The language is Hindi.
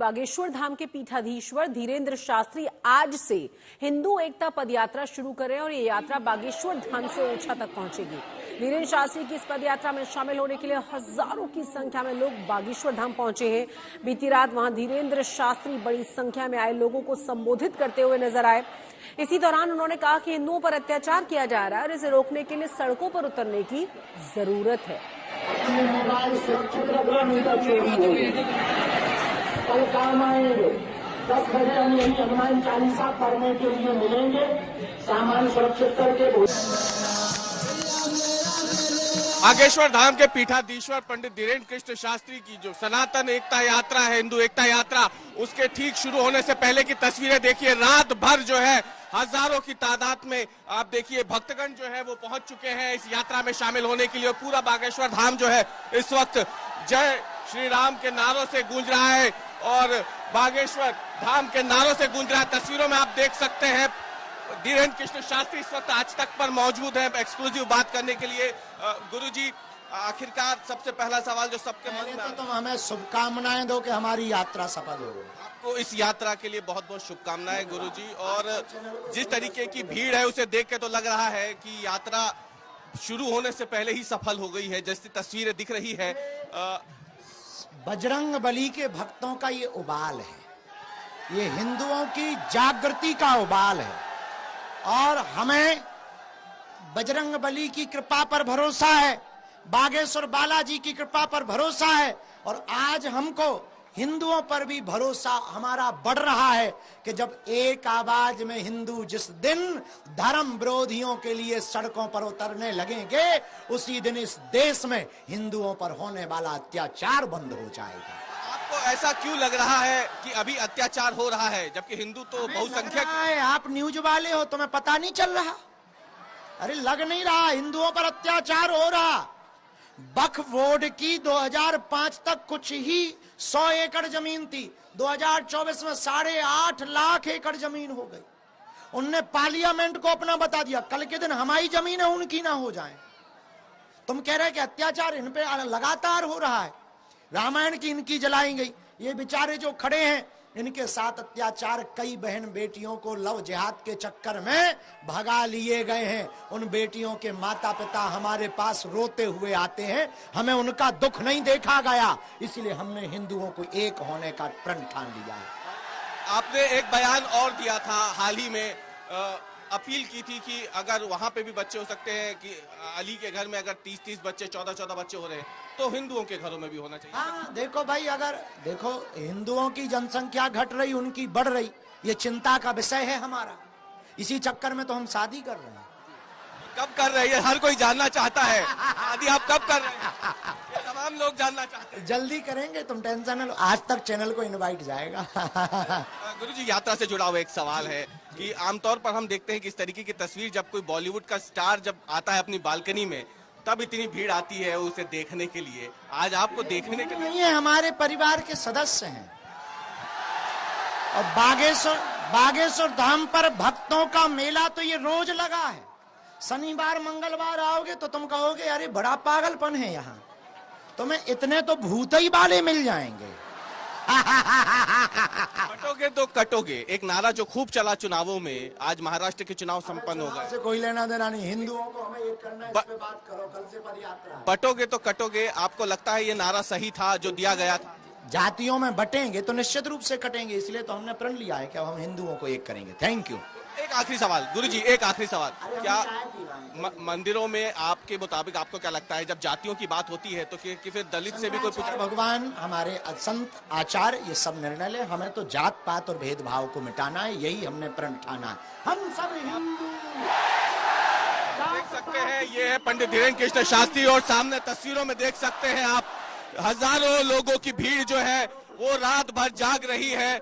बागेश्वर धाम के पीठाधीश्वर धीरेन्द्र शास्त्री आज से हिंदू एकता पदयात्रा शुरू कर रहे हैं और ये यात्रा बागेश्वर धाम से ओरछा तक पहुंचेगी। धीरेन्द्र शास्त्री की इस पदयात्रा में शामिल होने के लिए हजारों की संख्या में लोग बागेश्वर धाम पहुंचे हैं। बीती रात वहां धीरेन्द्र शास्त्री बड़ी संख्या में आए लोगों को संबोधित करते हुए नजर आए। इसी दौरान उन्होंने कहा कि हिंदुओं पर अत्याचार किया जा रहा है और इसे रोकने के लिए सड़कों पर उतरने की जरूरत है। कल काम आएंगे 10 बजे हम यही हनुमान चालीसा पढ़ने के लिए मिलेंगे। सामान सुरक्षित करके बागेश्वर धाम के पीठाधीश्वर पंडित धीरेन्द्र कृष्ण शास्त्री की जो सनातन एकता यात्रा है, हिंदू एकता यात्रा, उसके ठीक शुरू होने से पहले की तस्वीरें देखिए। रात भर जो है हजारों की तादाद में आप देखिए भक्तगण जो है वो पहुंच चुके हैं इस यात्रा में शामिल होने के लिए। पूरा बागेश्वर धाम जो है इस वक्त जय श्री राम के नारों से गूंज रहा है और बागेश्वर धाम के नारों से गूंज रहा है। तस्वीरों में आप देख सकते हैं धीरेन्द्र कृष्ण शास्त्री इस वक्त आज तक पर मौजूद है एक्सक्लूसिव बात करने के लिए। गुरुजी, आखिरकार सबसे पहला सवाल जो सबके मन में, तुम हमें शुभकामनाएं दो कि हमारी यात्रा सफल हो। आपको इस यात्रा के लिए बहुत बहुत शुभकामनाएं गुरुजी। और जिस तरीके की भीड़ है उसे देख के तो लग रहा है कि यात्रा शुरू होने से पहले ही सफल हो गई है, जैसी तस्वीरें दिख रही है। बजरंग बली के भक्तों का ये उबाल है, ये हिंदुओं की जागृति का उबाल है और हमें बजरंग बली की कृपा पर भरोसा है, बागेश्वर बालाजी की कृपा पर भरोसा है और आज हमको हिंदुओं पर भी भरोसा हमारा बढ़ रहा है कि जब एक आवाज में हिंदू जिस दिन धर्म विरोधियों के लिए सड़कों पर उतरने लगेंगे उसी दिन इस देश में हिंदुओं पर होने वाला अत्याचार बंद हो जाएगा। आपको ऐसा क्यों लग रहा है कि अभी अत्याचार हो रहा है जबकि हिंदू तो बहुसंख्यक है? आप न्यूज वाले हो, तुम्हें पता नहीं चल रहा? अरे लग नहीं रहा हिंदुओं पर अत्याचार हो रहा। वक्फ बोर्ड की 2005 तक कुछ ही 100 एकड़ जमीन थी, 2024 में 8.5 लाख एकड़ जमीन हो गई। उनने पार्लियामेंट को अपना बता दिया, कल के दिन हमारी जमीन है उनकी ना हो जाए। तुम कह रहे कि अत्याचार इन पे लगातार हो रहा है। रामायण की इनकी जलाई गई, ये बेचारे जो खड़े हैं इनके साथ अत्याचार, कई बहन बेटियों को लव जिहाद के चक्कर में भगा लिए गए हैं। उन बेटियों के माता पिता हमारे पास रोते हुए आते हैं, हमें उनका दुख नहीं देखा गया, इसलिए हमने हिंदुओं को एक होने का प्रण ठान लिया है। आपने एक बयान और दिया था हाल ही में, अपील की थी कि अगर वहां पे भी बच्चे हो सकते हैं कि अली के घर में अगर 30-30 बच्चे 14-14 बच्चे हो रहे हैं तो हिंदुओं के घरों में भी होना चाहिए। हाँ देखो भाई, अगर देखो हिंदुओं की जनसंख्या घट रही, उनकी बढ़ रही, ये चिंता का विषय है हमारा। इसी चक्कर में तो हम शादी कर रहे हैं। कब कर रहे हैं हर कोई जानना चाहता है, शादी आप कब कर रहे हैं ये तमाम लोग जानना चाहते हैं। जल्दी करेंगे, तुम टेंशन न लो, आज तक चैनल को इनवाइट जाएगा। गुरुजी, यात्रा से जुड़ा हुआ एक सवाल है कि आमतौर पर हम देखते हैं कि इस तरीके की तस्वीर जब कोई बॉलीवुड का स्टार जब आता है अपनी बालकनी में तब इतनी भीड़ आती है उसे देखने के लिए। आज आपको देखने के लिए नहीं है, हमारे परिवार के सदस्य हैं और बागेश्वर धाम पर भक्तों का मेला तो ये रोज लगा है। शनिवार मंगलवार आओगे तो तुम कहोगे अरे बड़ा पागलपन है यहाँ, तुम्हें इतने तो भूत ही वाले मिल जाएंगे। कटोगे तो कटोगे, एक नारा जो खूब चला चुनावों में, आज महाराष्ट्र के चुनाव संपन्न हो गए। कोई लेना देना नहीं, हिंदुओं को हमें एक करना है, इस पे बात करो, कल से पदयात्रा। बटोगे तो कटोगे, आपको लगता है ये नारा सही था जो दिया गया था? जातियों में बटेंगे तो निश्चित रूप से कटेंगे, इसलिए तो हमने प्रण लिया है कि हम हिंदुओं को एक करेंगे। Thank you. एक आखिरी सवाल गुरुजी, एक आखिरी सवाल, क्या मंदिरों में आपके मुताबिक आपको क्या लगता है जब जातियों की बात होती है तो फिर दलित से भी कोई पूछे? भगवान हमारे संत आचार्य ये सब निर्णय ले, हमें तो जात पात और भेदभाव को मिटाना है, यही हमने प्रण ठाना है। हम सब हिंदू। देख सकते हैं ये है पंडित धीरेन्द्र कृष्ण शास्त्री और सामने तस्वीरों में देख सकते हैं आप हजारों लोगों की भीड़ जो है वो रात भर जाग रही है।